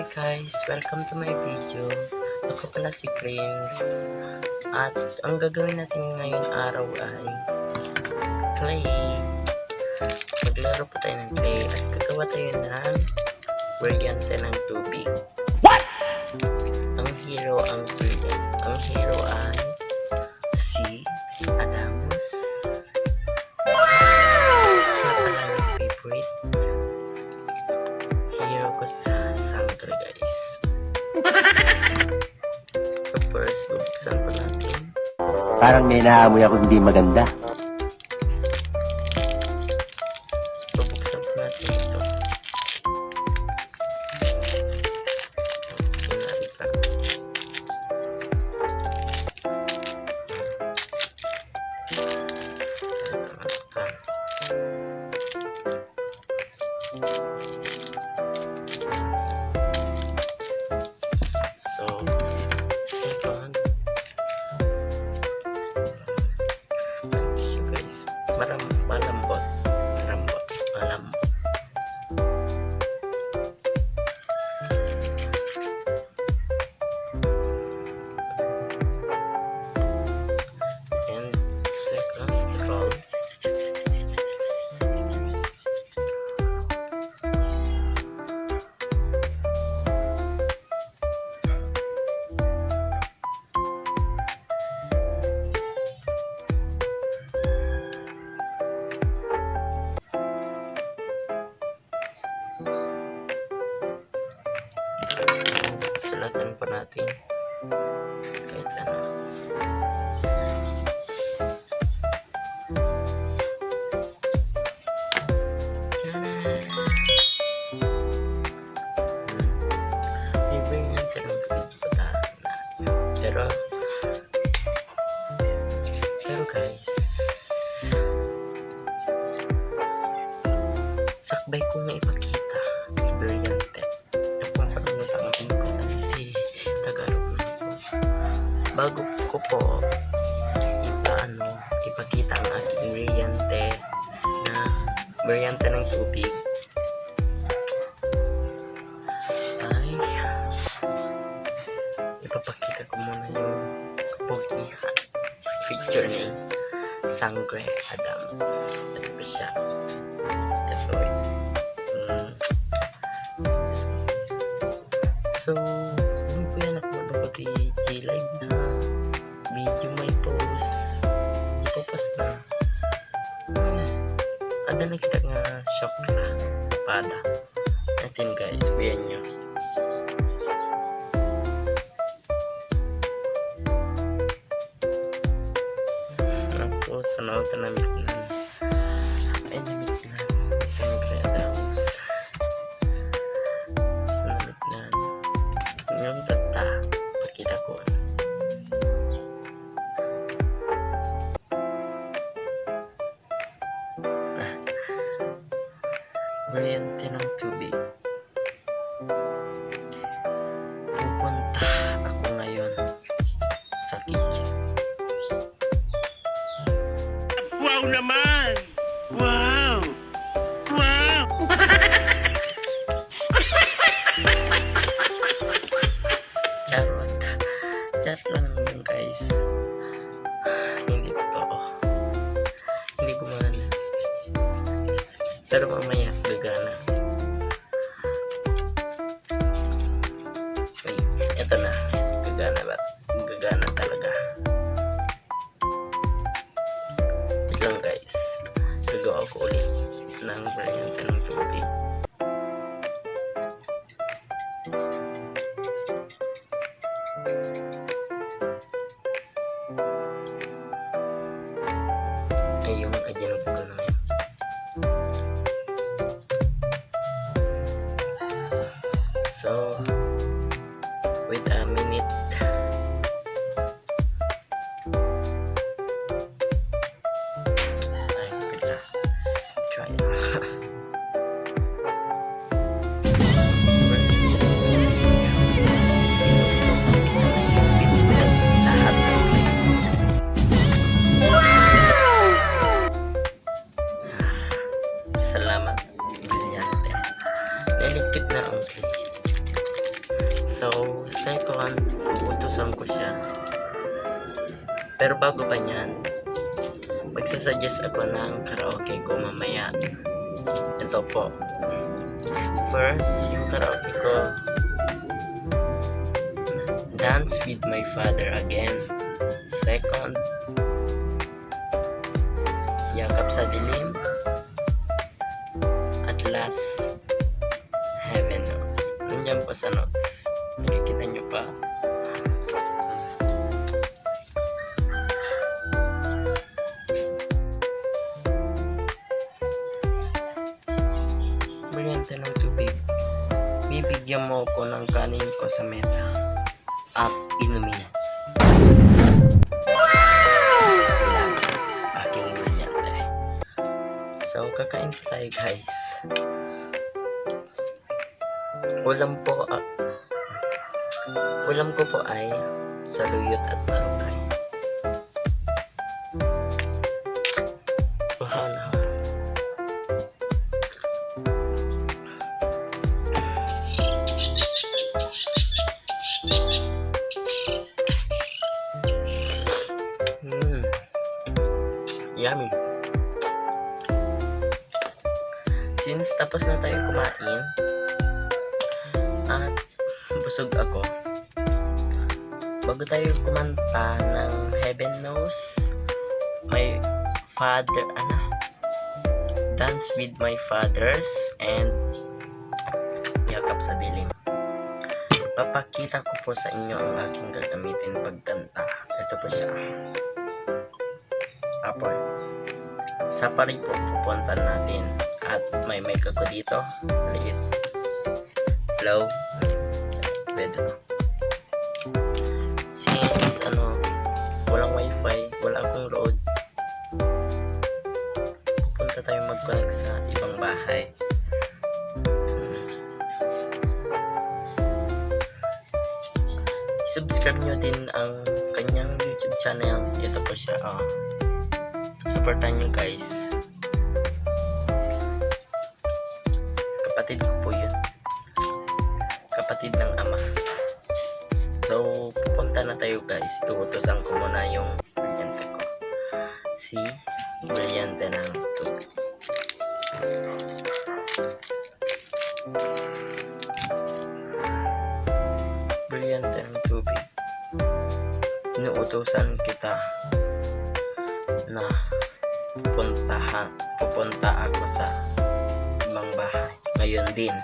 Hi guys, welcome to my video. Ako pala si Prince. At ang gagawin natin ngayon araw ay clay. Maglaro po tayo ng clay at gagawa tayo ng variante ng tubig. What? Ang hero ay si Adamus. Siya pala yung favorite hero ko sa Sangre, guys. So first, bubuksan po natin. Parang may naamoy ako hindi maganda. Bubuksan po natin ito. Kinari pa. So, second, guys, malambot. And second roll. Sulatan po natin kahit ano. Tiyanan! May bringan ka ng tubig putahan na. Pero guys, sakbay ko nga ipakita variante. Bago ko po ipakita ang aking variante ng tubig ay ipapakita ko muna yung kapugihan feature ni Sangre Adams. Ito po siya. Ito so hindi po yan ako pati G-Live na video may post hindi po post na ada na kita nga shock na pada natin guys buyan nyo tapos ano ito namit na ay namit na isang grada house namit na yung tata pakita ko variante ng tubig. Pupunta ako ngayon sa kitchen. Wow naman! Wow! Wow! Charot lang yun guys. Hindi totoo. Hindi gumana. Pero mamaya gagana. Wait, eto na. Gagana ba? Gagana talaga. Wait lang guys. Gagawa ko ulit ng variante ng tubig. Ay, yung adyan ko na ngayon. So, wait a minute. Ay, wait lang. Try it. Lahat ng play. Salamat. Brilyante. Naligpit na ang clay. So, second, uutusan ko siya. Pero bago pa niyan, magsasuggest ako ng karaoke ko mamaya. Ito po. First, yung karaoke ko, Dance with My Father again. Second, Yakap sa Dilim. At last, Heaven Knows. Nandiyan po sa notes. Nakikita nyo pa. Brilyante ng tubig. Bibigyan mo ko ng kanin ko sa mesa at inumin. Salamat, aking brilyante. So, kakain po tayo guys. Ulam ko po ay saluyot at marukay. Wow na. Yummy. Since tapos na tayo kumain at busog ako, bago tayo kumanta ng Heaven Knows, my father, Dance with My Fathers and Yakap sa Dilim, papakita ko po sa inyo ang aking gagamitin pagkanta. Ito po siya. Apple. Sa pari po pupunta natin at may mic ako dito. Liit. Hello. Pwede. Since walang wifi, wala akong load, pupunta tayo mag-connect sa ibang bahay. Subscribe nyo din ang kanyang YouTube channel. Ito po siya. Supportan nyo guys. Kapatid ko po yun. Kapatid ng ama. So, pupunta na tayo guys. Iutosan ko muna yung brilyante ko. Si brilyante ng tubig. Brilyante ng tubig. Inuutosan kita na pupunta ako sa ibang bahay ngayon din.